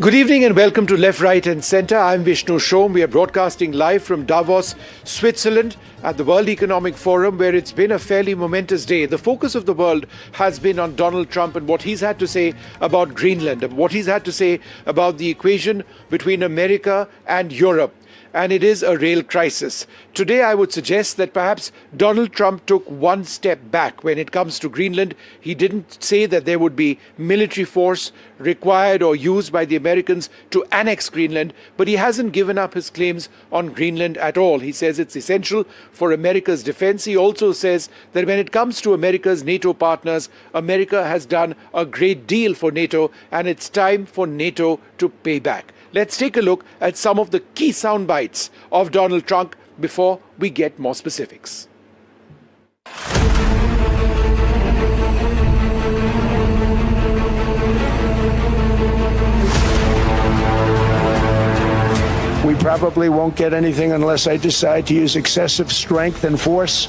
Good evening and welcome to Left, Right and Centre. I'm Vishnu Shom. We are broadcasting live from Davos, Switzerland at the World Economic Forum, where it's been a fairly momentous day. The focus of the world has been on Donald Trump and what he's had to say about Greenland, and what he's had to say about the equation between America and Europe. And it is a real crisis. Today, I would suggest that perhaps Donald Trump took one step back when it comes to Greenland. He didn't say that there would be military force required or used by the Americans to annex Greenland, but he hasn't given up his claims on Greenland at all. He says it's essential for America's defense. He also says that when it comes to America's NATO partners, America has done a great deal for NATO, and it's time for NATO to pay back. Let's take a look at some of the key sound bites of Donald Trump before we get more specifics. We probably won't get anything unless I decide to use excessive strength and force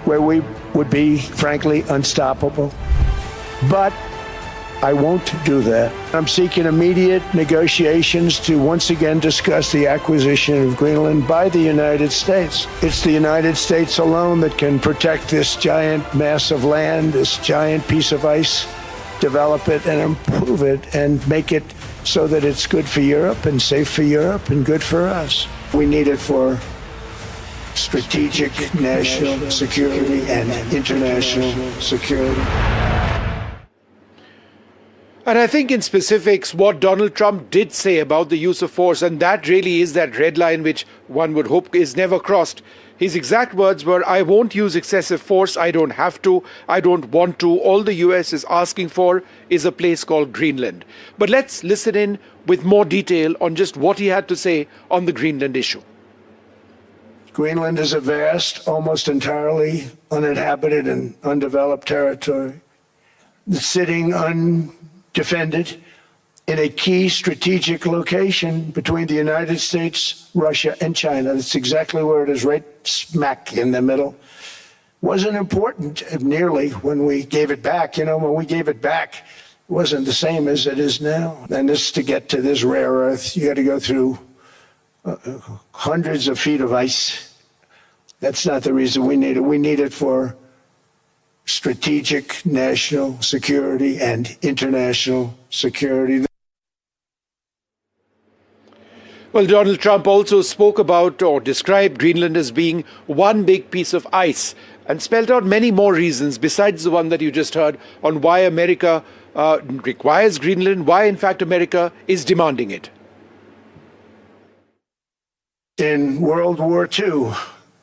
where we would be, frankly, unstoppable. But I won't do that. I'm seeking immediate negotiations to once again discuss the acquisition of Greenland by the United States. It's the United States alone that can protect this giant mass of land, this giant piece of ice, develop it and improve it and make it so that it's good for Europe and safe for Europe and good for us. We need it for strategic national security and international security. And I think in specifics, what Donald Trump did say about the use of force, and that really is that red line which one would hope is never crossed. His exact words were, "I won't use excessive force. I don't have to. I don't want to. All the US is asking for is a place called Greenland." But let's listen in with more detail on just what he had to say on the Greenland issue. Greenland is a vast, almost entirely uninhabited and undeveloped territory, sitting undefended in a key strategic location between the United States, Russia, and China. That's exactly where it is, right smack in the middle. Wasn't important nearly when we gave it back. You know, when we gave it back, it wasn't the same as it is now. And this, to get to this rare earth, you got to go through hundreds of feet of ice. That's not the reason we need it. We need it for strategic national security and international security. Well, Donald Trump also spoke about or described Greenland as being one big piece of ice and spelled out many more reasons besides the one that you just heard on why America requires Greenland, why in fact America is demanding it. In World War II,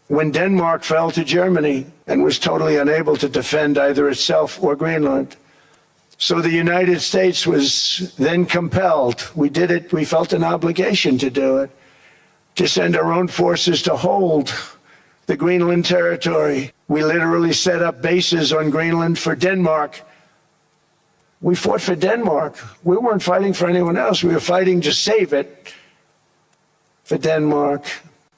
when Denmark fell to Germany and was totally unable to defend either itself or Greenland, so the United States was then compelled, we did it, we felt an obligation to do it, to send our own forces to hold the Greenland territory. We literally set up bases on Greenland for Denmark. We fought for Denmark. We weren't fighting for anyone else. We were fighting to save it for Denmark.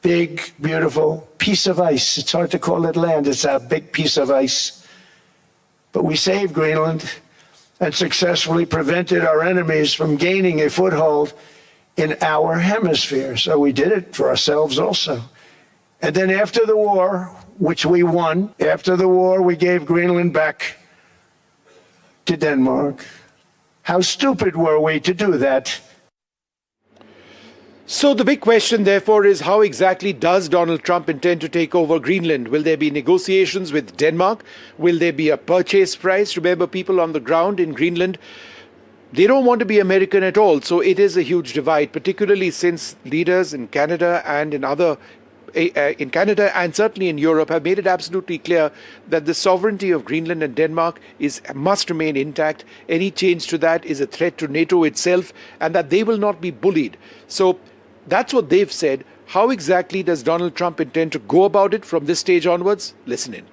Big, beautiful piece of ice. It's hard to call it land. It's a big piece of ice. But we saved Greenland and successfully prevented our enemies from gaining a foothold in our hemisphere. So we did it for ourselves also. And then after the war, which we won, after the war, we gave Greenland back to Denmark. How stupid were we to do that? So the big question, therefore, is how exactly does Donald Trump intend to take over Greenland? Will there be negotiations with Denmark? Will there be a purchase price? Remember, people on the ground in Greenland, they don't want to be American at all. So it is a huge divide, particularly since leaders in Canada and in Canada and certainly in Europe have made it absolutely clear that the sovereignty of Greenland and Denmark must remain intact. Any change to that is a threat to NATO itself, and that they will not be bullied. So that's what they've said. How exactly does Donald Trump intend to go about it from this stage onwards? Listen in.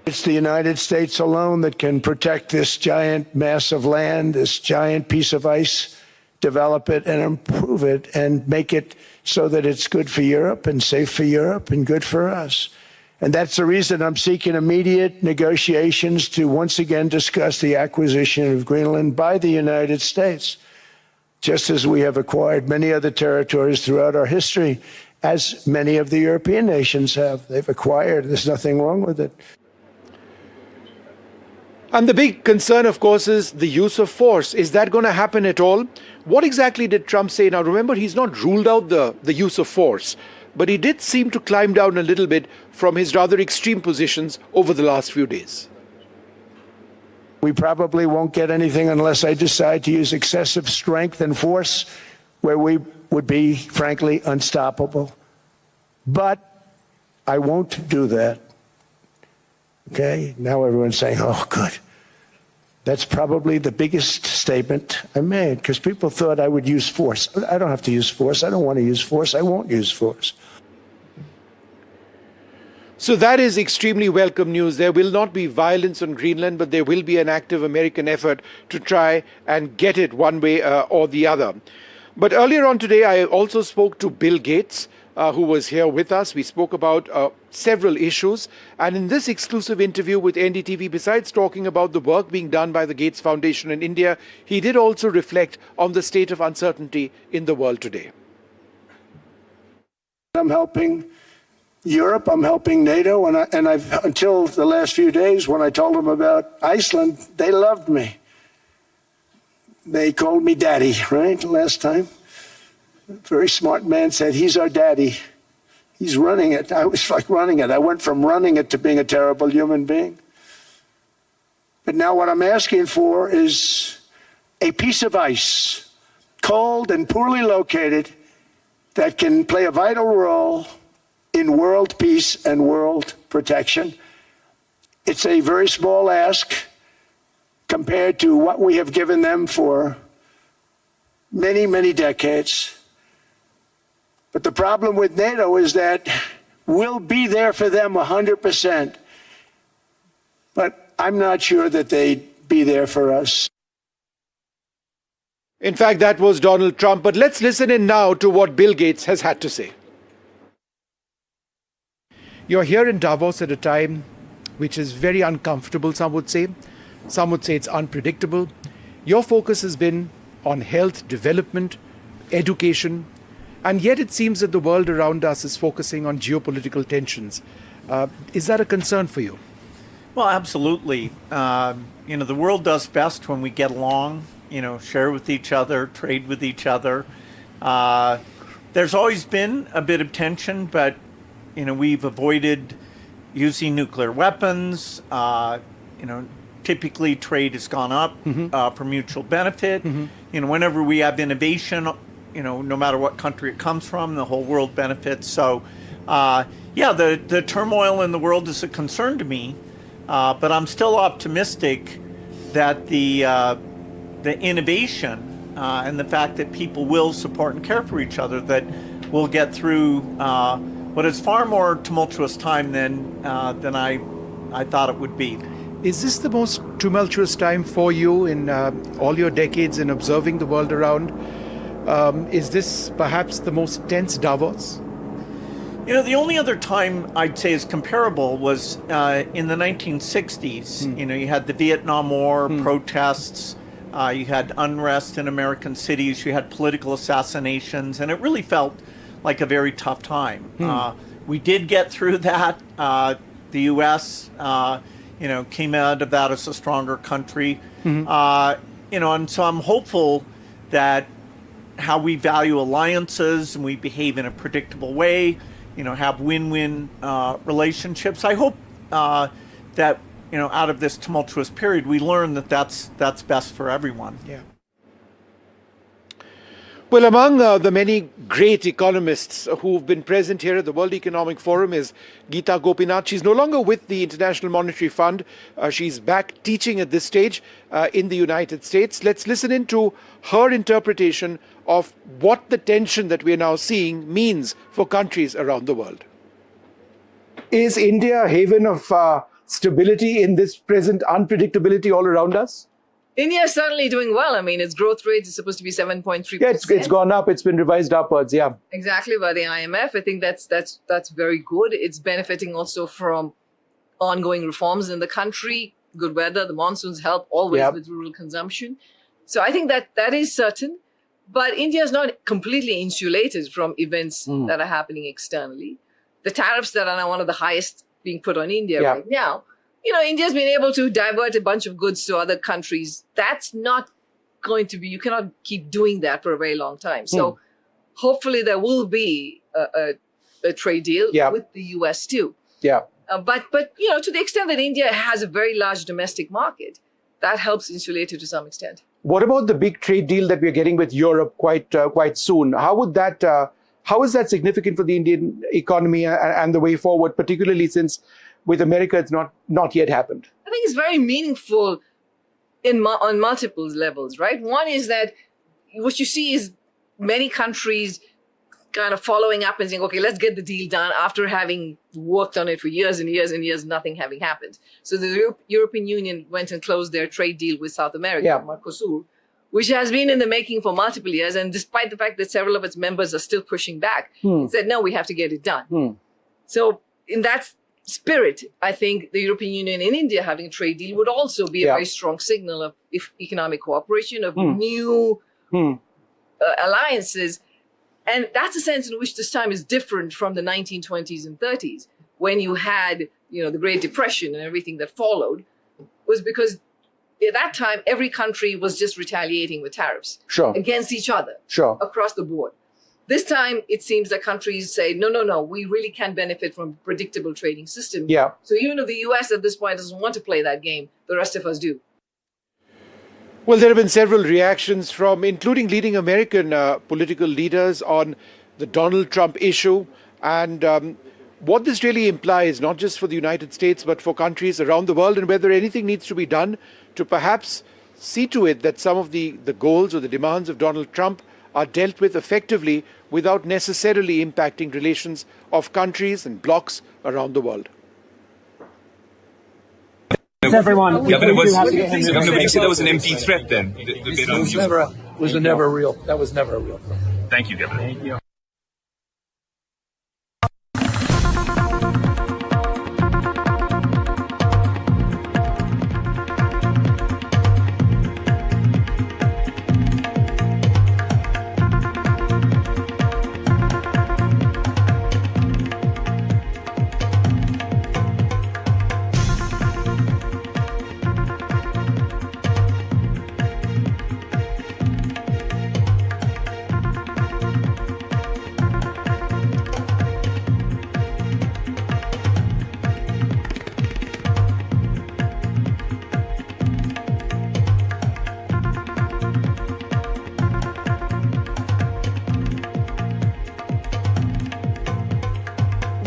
It's the United States alone that can protect this giant mass of land, this giant piece of ice, develop it and improve it and make it so that it's good for Europe and safe for Europe and good for us. And that's the reason I'm seeking immediate negotiations to once again discuss the acquisition of Greenland by the United States. just as we have acquired many other territories throughout our history, as many of the European nations have. They've acquired. There's nothing wrong with it. And the big concern, of course, is the use of force. Is that going to happen at all? What exactly did Trump say? Now, remember, he's not ruled out the use of force, but he did seem to climb down a little bit from his rather extreme positions over the last few days. We probably won't get anything unless I decide to use excessive strength and force where we would be, frankly, unstoppable. But I won't do that. Okay? Now everyone's saying, oh, good. That's probably the biggest statement I made, because people thought I would use force. I don't have to use force. I don't want to use force. I won't use force. So that is extremely welcome news. There will not be violence on Greenland, but there will be an active American effort to try and get it one way or the other. But earlier on today, I also spoke to Bill Gates, who was here with us. We spoke about several issues. And in this exclusive interview with NDTV, besides talking about the work being done by the Gates Foundation in India, he did also reflect on the state of uncertainty in the world today. I'm helping Europe, I'm helping NATO, and I've until the last few days when I told them about Iceland, they loved me. They called me daddy, right, last time. A very smart man said, he's our daddy. He's running it. I was like running it. I went from running it to being a terrible human being. But now what I'm asking for is a piece of ice, cold and poorly located, that can play a vital role in world peace and world protection. It's a very small ask compared to what we have given them for many, many decades. But the problem with NATO is that we'll be there for them 100%. But I'm not sure that they'd be there for us. In fact, that was Donald Trump. But let's listen in now to what Bill Gates has had to say. You're here in Davos at a time which is very uncomfortable, some would say. Some would say it's unpredictable. Your focus has been on health, development, education, and yet it seems that the world around us is focusing on geopolitical tensions. Is that a concern for you? Well, absolutely. The world does best when we get along, share with each other, trade with each other. There's always been a bit of tension, but we've avoided using nuclear weapons. Typically trade has gone up for mutual benefit. Whenever we have innovation, no matter what country it comes from, the whole world benefits. So, the turmoil in the world is a concern to me, but I'm still optimistic that the innovation and the fact that people will support and care for each other, that we'll get through what is far more tumultuous time than I thought it would be. Is this the most tumultuous time for you in all your decades in observing the world around? Is this perhaps the most tense Davos? The only other time I'd say is comparable was in the 1960s. You had the Vietnam War, protests, you had unrest in American cities, you had political assassinations, and it really felt like a very tough time. We did get through that. The U.S., came out of that as a stronger country. And so I'm hopeful that how we value alliances and we behave in a predictable way, have win-win relationships. I hope that, out of this tumultuous period, we learn that that's best for everyone. Yeah. Well, among the many great economists who've been present here at the World Economic Forum is Geeta Gopinath. She's no longer with the International Monetary Fund. She's back teaching at this stage in the United States. Let's listen in to her interpretation of what the tension that we're now seeing means for countries around the world. Is India a haven of stability in this present unpredictability all around us? India is certainly doing well. I mean, its growth rate is supposed to be 7.3%. Yeah, it's gone up. It's been revised upwards. Yeah, exactly, by the IMF. I think that's very good. It's benefiting also from ongoing reforms in the country. Good weather, the monsoons help always with rural consumption. So I think that is certain. But India is not completely insulated from events that are happening externally. The tariffs that are now one of the highest being put on India right now, India's been able to divert a bunch of goods to other countries. That's not going to be, you cannot keep doing that for a very long time. So hopefully there will be a trade deal with the US too. Yeah. But to the extent that India has a very large domestic market, that helps insulate it to some extent. What about the big trade deal that we're getting with Europe quite soon? How is that significant for the Indian economy and the way forward, particularly since with America it's not yet happened? I think it's very meaningful on multiple levels, right? One is that what you see is many countries kind of following up and saying, okay, let's get the deal done after having worked on it for years and years and years, nothing having happened. So the European Union went and closed their trade deal with South America, Mercosur, which has been in the making for multiple years. And despite the fact that several of its members are still pushing back, it said, no, we have to get it done. So in that spirit, I think the European Union and India having a trade deal would also be a very strong signal of economic cooperation, of new alliances. And that's a sense in which this time is different from the 1920s and 30s, when you had, the Great Depression and everything that followed, was because at that time, every country was just retaliating with tariffs against each other across the board. This time, it seems that countries say, no, we really can benefit from a predictable trading system. Yeah. So even if the US at this point doesn't want to play that game, the rest of us do. Well, there have been several reactions from, including leading American political leaders on the Donald Trump issue. And what this really implies, not just for the United States, but for countries around the world, and whether anything needs to be done to perhaps see to it that some of the goals or the demands of Donald Trump are dealt with effectively without necessarily impacting relations of countries and blocs around the world. Everyone, Governor, would you say that was an empty threat then? That was never a real threat. Thank you, Governor. Thank you.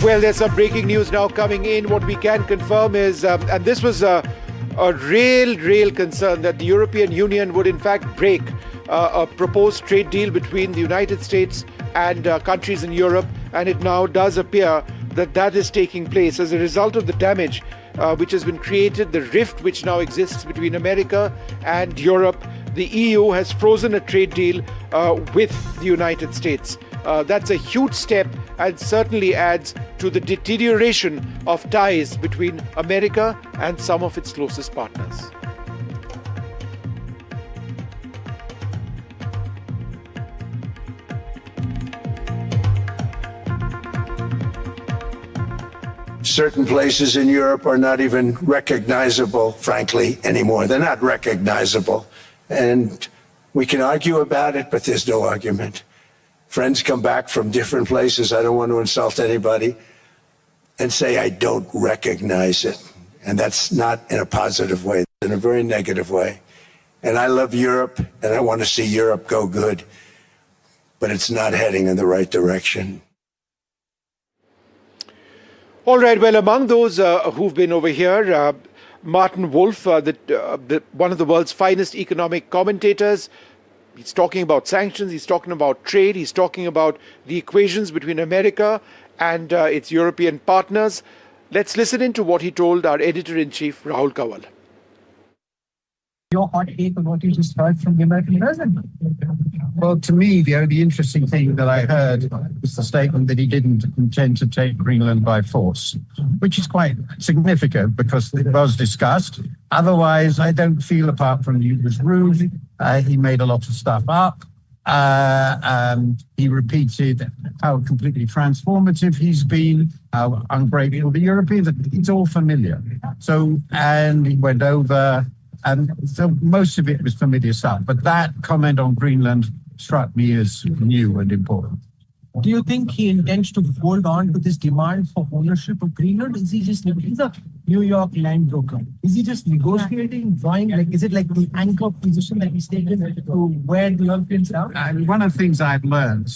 Well, there's some breaking news now coming in. What we can confirm is, and this was a real concern, that the European Union would in fact break a proposed trade deal between the United States and countries in Europe. And it now does appear that that is taking place as a result of the damage which has been created, the rift which now exists between America and Europe. The EU has frozen a trade deal with the United States. That's a huge step and certainly adds to the deterioration of ties between America and some of its closest partners. Certain places in Europe are not even recognizable, frankly, anymore. They're not recognizable. And we can argue about it, but there's no argument. Friends come back from different places. I don't want to insult anybody and say I don't recognize it. And that's not in a positive way, it's in a very negative way. And I love Europe and I want to see Europe go good, but it's not heading in the right direction. All right, well, among those who've been over here, Martin Wolf, one of the world's finest economic commentators. He's talking about sanctions, he's talking about trade, he's talking about the equations between America and its European partners. Let's listen in to what he told our editor-in-chief, Rahul Kawal. Your hot take on what you just heard from the American president? Well, to me, the only interesting thing that I heard was the statement that he didn't intend to take Greenland by force, which is quite significant because it was discussed. Otherwise, I don't feel, apart from he was rude, he made a lot of stuff up. He repeated how completely transformative he's been, how ungrateful the Europeans are. It's all familiar. So, and he went over, and so most of it was familiar stuff. But that comment on Greenland struck me as new and important. Do you think he intends to hold on to this demand for ownership of Greenland? Is he just, he's a New York land broker. Is he just negotiating, drawing, like, is it like the anchor position that he's taken to wear the Europeans down? One of the things I've learned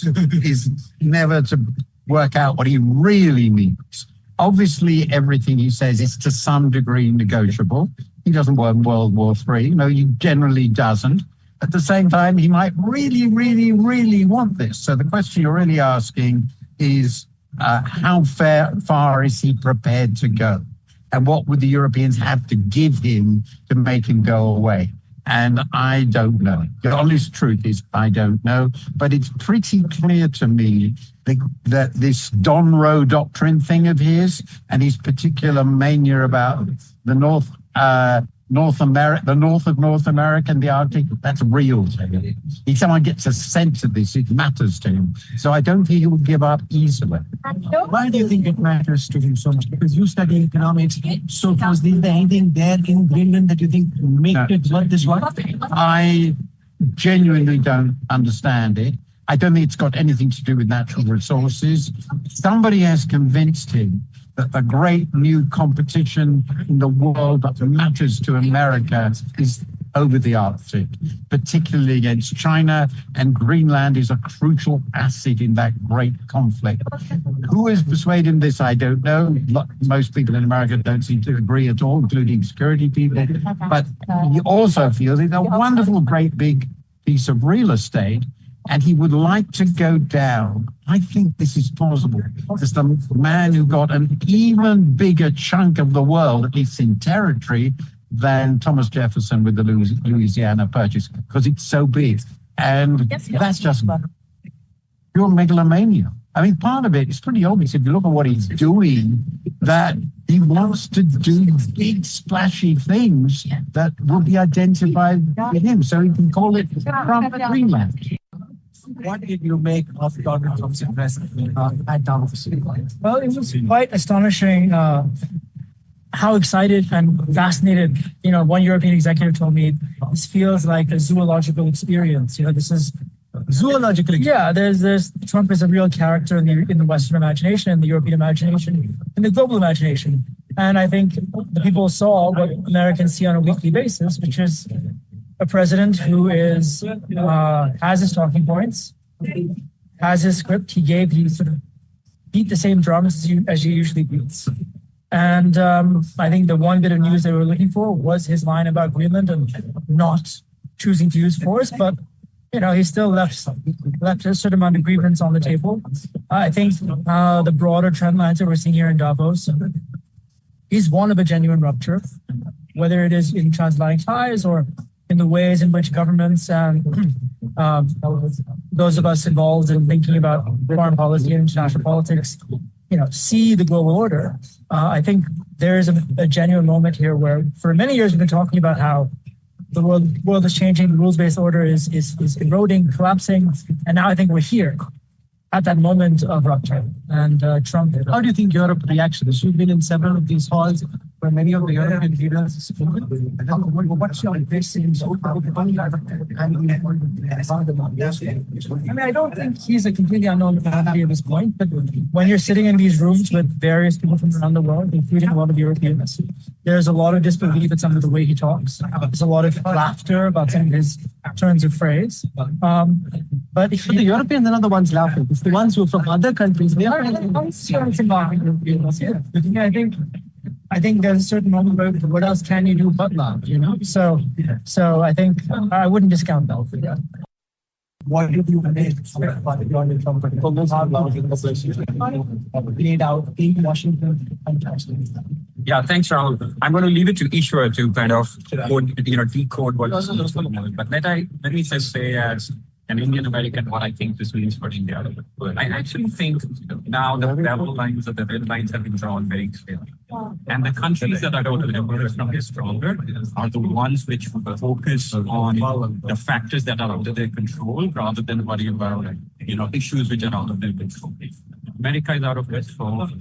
is never to work out what he really means. Obviously, everything he says is to some degree negotiable. He doesn't want World War III. No, he generally doesn't. At the same time, he might really, really, really want this. So the question you're really asking is how far is he prepared to go? And what would the Europeans have to give him to make him go away? And I don't know. The honest truth is I don't know. But it's pretty clear to me that this Don Roe doctrine thing of his and his particular mania about the North of North America and the Arctic, that's real to him. If someone gets a sense of this, it matters to him. So I don't think he will give up easily. Why do you think it matters to him so much? Because you study economics so closely. Is there anything there in Greenland that you think makes it worth this one? I genuinely don't understand it. I don't think it's got anything to do with natural resources. Somebody has convinced him that the great new competition in the world that matters to America is over the Arctic, particularly against China, and Greenland is a crucial asset in that great conflict. Who has persuaded him this, I don't know. Most people in America don't seem to agree at all, including security people. But he also feels it's a wonderful, great big piece of real estate, and he would like to go down. I think this is plausible. As the man who got an even bigger chunk of the world, at least in territory, than Thomas Jefferson with the Louisiana Purchase, because it's so big. And that's just pure megalomania. I mean, part of it is pretty obvious if you look at what he's doing, that he wants to do big, splashy things that will be identified with him. So he can call it Trump Greenland. What did you make of Donald Trump's address at Davos? Well, it was quite astonishing how excited and fascinated, one European executive told me, this feels like a zoological experience. This is Zoological experience. yeah, there's Trump is a real character in the Western imagination, in the European imagination, in the global imagination. And I think the people saw what Americans see on a weekly basis, which is a president who is has his talking points, has his script. He sort of beat the same drums as he usually beats. And I think the one bit of news they were looking for was his line about Greenland and not choosing to use force. But he still left a certain amount of grievance on the table. I think the broader trend lines that we're seeing here in Davos is one of a genuine rupture, whether it is in transatlantic ties or in the ways in which governments and those of us involved in thinking about foreign policy and international politics, see the global order. I think there is a genuine moment here where for many years we've been talking about how the world is changing, the rules-based order is eroding, collapsing, and now I think we're here at that moment of rupture. And Trump. How do you think Europe reacts to this? You've been in several of these halls where many of the European leaders spoke. What's your impression? I don't think he's a completely unknown quantity at this point, but when you're sitting in these rooms with various people from around the world, including a lot of Europeans, there's a lot of disbelief at some of the way he talks. There's a lot of laughter about some of his turns of phrase. But the Europeans are not the ones laughing. It's the ones who are from other countries. They are I think there's a certain moment where what else can you do but laugh, So I think I wouldn't discount that. What did you make of Donald Trump laid out in Washington and Yeah, thanks, Rahul. I'm going to leave it to Ishwar to kind of decode what this means for the moment. But let me just say, as an Indian American, what I think this means for India. I actually think now the level lines or the red lines have been drawn very clearly. And the countries that are going to emerge from this stronger are the ones which focus on the factors that are under their control rather than worry about, issues which are out of their control. America is out of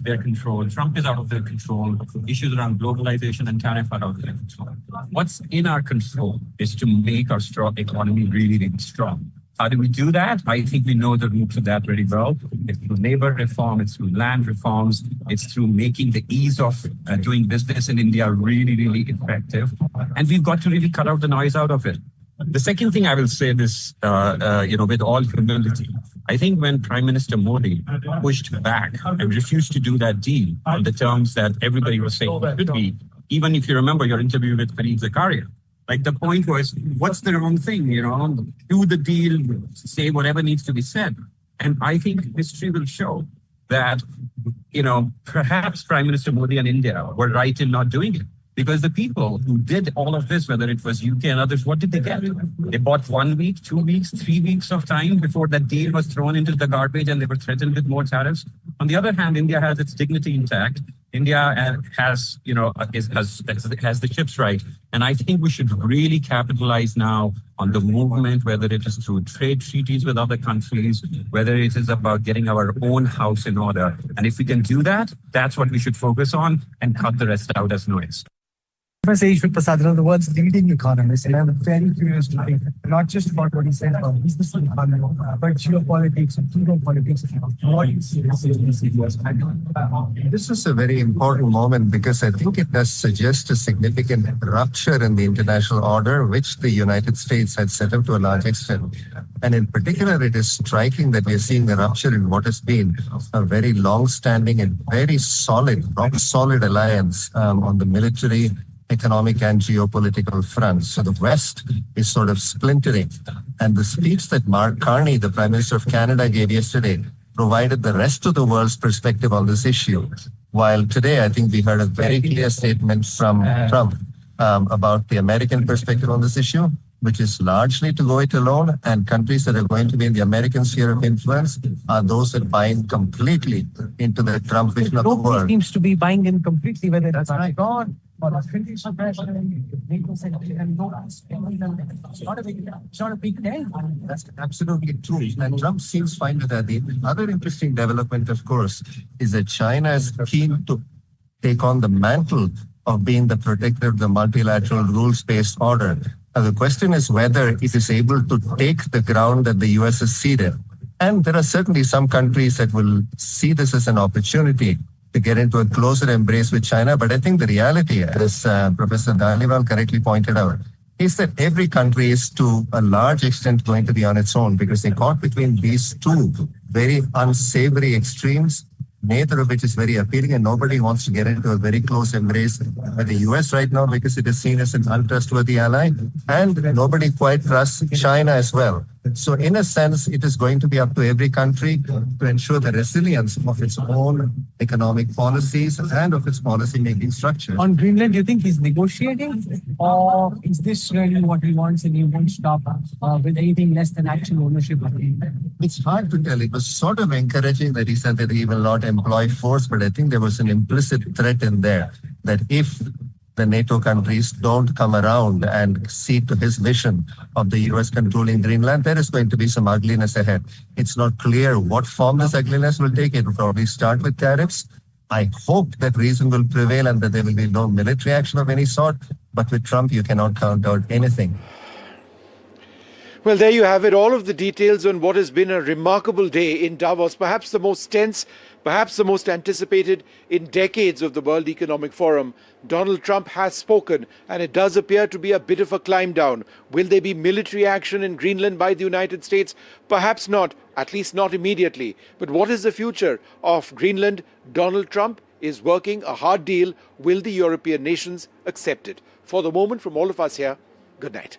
their control. Trump is out of their control. Issues around globalization and tariff are out of their control. What's in our control is to make our economy really, really strong. How do we do that? I think we know the route to that very well. It's through labor reform, it's through land reforms, it's through making the ease of doing business in India really, really effective. And we've got to really cut out the noise out of it. The second thing I will say this, with all humility, I think when Prime Minister Modi pushed back and refused to do that deal on the terms that everybody was saying it should be, even if you remember your interview with Fareed Zakaria, like the point was, what's the wrong thing? Do the deal, say whatever needs to be said. And I think history will show that, perhaps Prime Minister Modi and India were right in not doing it. Because the people who did all of this, whether it was UK and others, what did they get? They bought 1 week, 2 weeks, 3 weeks of time before that deal was thrown into the garbage and they were threatened with more tariffs. On the other hand, India has its dignity intact. India has the chips right. And I think we should really capitalize now on the movement, whether it is through trade treaties with other countries, whether it is about getting our own house in order. And if we can do that, that's what we should focus on and cut the rest out as noise. Professor Ishwar Prasad, the world's leading economist, and I'm very curious to think not just about what he said about business and economy, but geopolitics and geopolitics. What do you see This is a very important moment because I think it does suggest a significant rupture in the international order, which the United States had set up to a large extent. And in particular, it is striking that we are seeing the rupture in what has been a very long-standing and very solid, rock-solid alliance on the military, economic and geopolitical fronts. So the West is sort of splintering. And the speech that Mark Carney, the Prime Minister of Canada, gave yesterday provided the rest of the world's perspective on this issue. While today, I think we heard a very clear statement from Trump about the American perspective on this issue, which is largely to go it alone, and countries that are going to be in the American sphere of influence are those that buy in completely into the Trump vision of the world. Nobody seems to be buying in completely, whether it's God or a British president, and it's not a big thing. That's absolutely true. And Trump seems fine with that. The other interesting development, of course, is that China is keen to take on the mantle of being the protector of the multilateral rules-based order. Now, the question is whether it is able to take the ground that the US has ceded. And there are certainly some countries that will see this as an opportunity to get into a closer embrace with China. But I think the reality, as Professor Dhaliwal correctly pointed out, is that every country is to a large extent going to be on its own because they caught between these two very unsavory extremes, neither of which is very appealing, and nobody wants to get into a very close embrace with the US right now because it is seen as an untrustworthy ally, and nobody quite trusts China as well. So in a sense, it is going to be up to every country to ensure the resilience of its own economic policies and of its policy-making structure. On Greenland, do you think he's negotiating, or is this really what he wants and he won't stop with anything less than actual ownership of Greenland? It's hard to tell. It was sort of encouraging that he said that he will not employ force, but I think there was an implicit threat in there that if the NATO countries don't come around and see to his vision of the US controlling Greenland, there is going to be some ugliness ahead. It's not clear what form this ugliness will take. It will probably start with tariffs. I hope that reason will prevail and that there will be no military action of any sort. But with Trump, you cannot count out anything. Well, there you have it, all of the details on what has been a remarkable day in Davos, perhaps the most tense, perhaps the most anticipated in decades of the World Economic Forum. Donald Trump has spoken, and it does appear to be a bit of a climb down. Will there be military action in Greenland by the United States? Perhaps not, at least not immediately. But what is the future of Greenland? Donald Trump is working a hard deal. Will the European nations accept it? For the moment, from all of us here, good night.